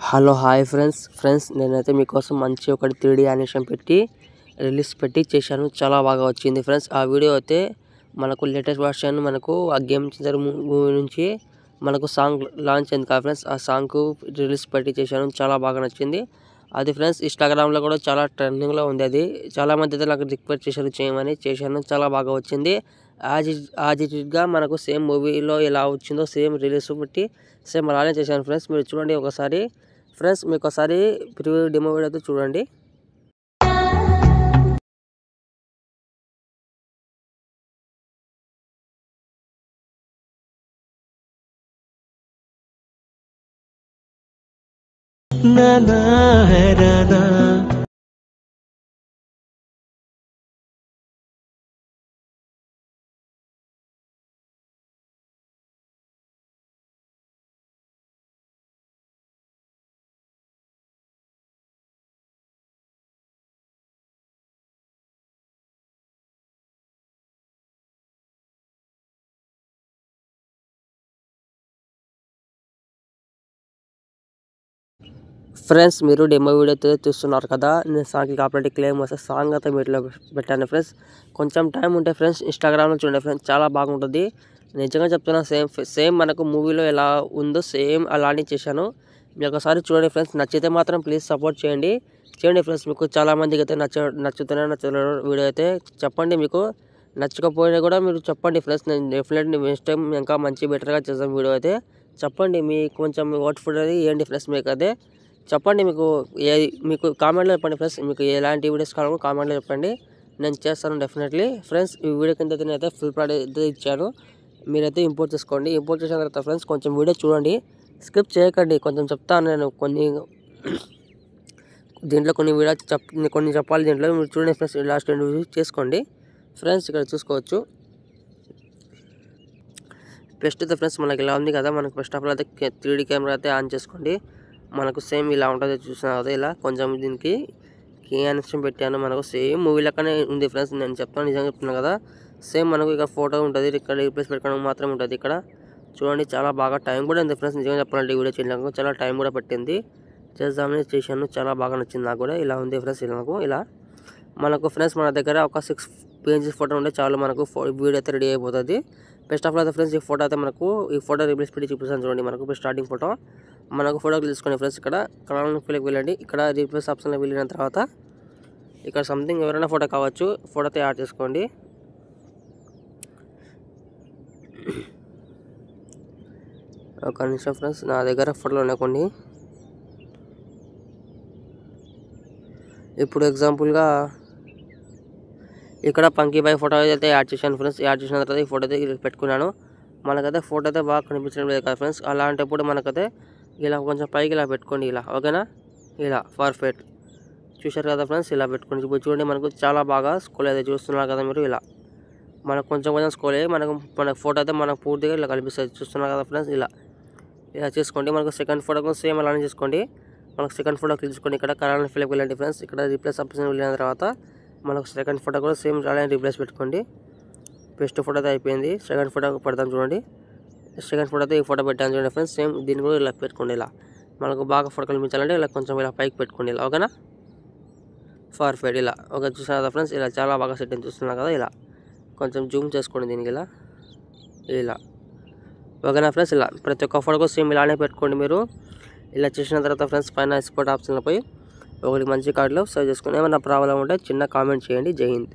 Hello hi friends నేనైతే మీకోసం మంచి ఒకటి 3D యానిమేషన్ పెట్టి చేశాను. చాలా బాగా వచ్చింది ఫ్రెండ్స్. ఆ వీడియో అయితే మనకు లేటెస్ట్ వర్షన్ మనకు ఆ గేమ్ చేంజర్ మూవీ నుంచి మనకు సాంగ్ లాంచ్ అయింది కదా ఫ్రెండ్స్. ఆ సాంగ్కు రిలీజ్ పెట్టి చేశాను. చాలా బాగా నచ్చింది అది ఫ్రెండ్స్. ఇన్స్టాగ్రామ్లో కూడా చాలా ట్రెండింగ్లో ఉంది. అది చాలా మంది అయితే నాకు రిక్వెస్ట్ చేశారు చేయమని, చేశాను. చాలా బాగా వచ్చింది. యాజ్ ఇట్ గా మనకు సేమ్ మూవీలో ఎలా వచ్చిందో సేమ్ రిలీజ్ పెట్టి సేమ్ అలానే చేశాను ఫ్రెండ్స్. మీరు చూడండి ఒకసారి ఫ్రెండ్స్, మీకు ఒకసారి ప్రివ్యూ డెమో వీడియో అయితే చూడండి. ఫ్రెండ్స్, మీరు డెమో వీడియో అయితే చూస్తున్నారు కదా. నేను సాంగ్కి కాపరేట్ క్లెయిమ్ వస్తే సాంగ్ అయితే వీటిలో పెట్టాను ఫ్రెండ్స్. కొంచెం టైం ఉంటే ఫ్రెండ్స్ ఇన్స్టాగ్రామ్లో చూడండి ఫ్రెండ్స్, చాలా బాగుంటుంది. నిజంగా చెప్తున్నా, సేమ్ మనకు మూవీలో ఎలా ఉందో సేమ్ అలానే చేశాను. మీరు ఒకసారి చూడండి ఫ్రెండ్స్. నచ్చితే మాత్రం ప్లీజ్ సపోర్ట్ చేయండి ఫ్రెండ్స్. మీకు చాలామందికి అయితే నచ్చుతున్నా వీడియో అయితే చెప్పండి. మీకు నచ్చకపోయినా కూడా మీరు చెప్పండి ఫ్రెండ్స్. నేను డెఫినెట్లీ నెక్స్ట్ టైం ఇంకా మంచి బెటర్గా చేస్తాను వీడియో అయితే. చెప్పండి, మీకు కొంచెం అవుట్పుట్ అనేది ఇవ్వండి ఫ్రెండ్స్. మీకు అదే చెప్పండి, మీకు కామెంట్లో చెప్పండి ఫ్రెండ్స్. మీకు ఎలాంటి వీడియోస్ కావాలో కామెంట్లో చెప్పండి, నేను చేస్తాను డెఫినెట్లీ ఫ్రెండ్స్. ఈ వీడియో కింద నేనైతే ఫుల్ ప్రోడక్ట్ అయితే ఇచ్చాను. మీరైతే ఇంపోర్ట్ చేసుకోండి. ఇంపోర్ట్ చేసిన తర్వాత ఫ్రెండ్స్ కొంచెం వీడియో చూడండి, స్కిప్ చేయకండి. కొంచెం చెప్తాను నేను దీంట్లో కొన్ని చెప్పాలి. దీంట్లో మీరు చూడండి ఫ్రెండ్స్, లాస్ట్ రివ్యూ చేసుకోండి ఫ్రెండ్స్. ఇక్కడ చూసుకోవచ్చు. ఫస్ట్ అయితే ఫ్రెండ్స్ మనకి ఇలా ఉంది కదా. మనకు ఫస్ట్ ఆఫ్ ఆల్ అయితే 3D కెమెరా అయితే ఆన్ చేసుకోండి. మనకు సేమ్ ఇలా ఉంటుంది, చూసినా కదా. ఇలా కొంచెం దీనికి యానిమేషన్ పెట్టాను. మనకు సేమ్ మూవీ లెక్కనే ఉంది ఫ్రెండ్స్. నేను చెప్తాను, నిజంగా చెప్తున్నాను కదా. సేమ్ మనకు ఇక్కడ ఫోటో ఉంటుంది, ఇక్కడ రీప్లేస్ పెట్టుకోవడం మాత్రం ఉంటుంది. ఇక్కడ చూడండి, చాలా బాగా టైం కూడా ఉంది ఫ్రెండ్స్. నిజంగా చెప్పాలంటే ఈ వీడియో చేయడానికి చాలా టైం కూడా పట్టింది. చేద్దామని చేశాను, చాలా బాగా నచ్చింది నాకు కూడా. ఇలా ఉంది ఫ్రెండ్స్. ఇలా మనకు ఫ్రెండ్స్ మన దగ్గర ఒక 6 pages ఫోటో ఉంటే చాలు, మనకు వీడియో అయితే రెడీ అయిపోతుంది. ఫస్ట్ ఆఫ్ ఆల్ అయితే ఫ్రెండ్స్ ఈ ఫోటో అయితే ఈ ఫోటో రీప్లేస్ పెట్టి చూపిస్తాను చూడండి. మనకు స్టార్టింగ్ ఫోటో మనకు ఫోటో తీసుకోండి ఫ్రెండ్స్. ఇక్కడ కలర్ ఫీల్కి వెళ్ళండి. ఇక్కడ రీప్లేస్ ఆప్షన్లో వెళ్ళిన తర్వాత ఇక్కడ సంథింగ్ ఎవరైనా ఫోటో కావచ్చు, ఫోటోతో యాడ్ చేసుకోండి. ఒక నిమిషం ఫ్రెండ్స్, నా దగ్గర ఫోటోలు ఉన్నాయి కొన్ని. ఇప్పుడు ఎగ్జాంపుల్గా ఇక్కడ పంకీబాయ్ ఫోటో అయితే యాడ్ చేశాను ఫ్రెండ్స్. యాడ్ చేసిన తర్వాత ఈ ఫోటో అయితే పెట్టుకున్నాను. మనకైతే ఫోటో అయితే బాగా కనిపించడం లేదు కదా ఫ్రెండ్స్. అలాంటప్పుడు మనకైతే ఇలా కొంచెం పైకి ఇలా పెట్టుకోండి, ఇలా ఓకేనా. ఇలా పర్ఫెక్ట్ చూశారు కదా ఫ్రెండ్స్. ఇలా పెట్టుకోండి. ఇప్పుడు చూడండి, మనకు చాలా బాగా స్కోల్ అయితే చూస్తున్నారు కదా మీరు. ఇలా మనకు కొంచెం స్కోల్ అయ్యి మన ఫోటో అయితే మనకు పూర్తిగా ఇలా కనిపిస్తుంది, చూస్తున్నారు కదా ఫ్రెండ్స్. ఇలా చేసుకోండి. మనకు సెకండ్ ఫోటో కూడా సేమ్ అలానే చేసుకోండి. మనకు సెకండ్ ఫోటో క్లిక్ చేసుకోండి. ఇక్కడ కలర్ ఫీల్కి వెళ్ళండి ఫ్రెండ్స్. ఇక్కడ రీప్లేస్ ఆప్షన్ వెళ్ళిన తర్వాత మనకు సెకండ్ ఫోటో కూడా సేమ్ అలానే రీప్లేస్ పెట్టుకోండి. ఫస్ట్ ఫోటో అయితే అయిపోయింది. సెకండ్ ఫోటో పెడతాను చూడండి. సెకండ్ ఫోటో అయితే ఈ ఫోటో పెట్టాను చూడండి ఫ్రెండ్స్. సేమ్ దీన్ని కూడా ఇలా పెట్టుకోండి. ఇలా మనకు బాగా ఫోటో కనిపించాలంటే ఇలా కొంచెం ఇలా పైకి పెట్టుకోండి, ఇలా ఓకేనా. పర్ఫెక్ట్. ఇలా ఓకే, చూసారు కదా ఫ్రెండ్స్. ఇలా చాలా బాగా సెట్టింగ్ చూస్తున్నారు కదా. ఇలా కొంచెం జూమ్ చేసుకోండి దీనికి, ఇలా ఓకేనా ఫ్రెండ్స్. ఇలా ప్రతి ఒక్క ఫోటో కూడా సేమ్ ఇలానే పెట్టుకోండి మీరు. ఇలా చేసిన తర్వాత ఫ్రెండ్స్ పైన ఎక్స్పోర్ట్ ఆప్షన్లో పోయి ఒకటి మంచి కార్డులో సేవ్ చేసుకుని ఏమైనా ప్రాబ్లం ఉంటే చిన్న కామెంట్ చేయండి. జై హింద్.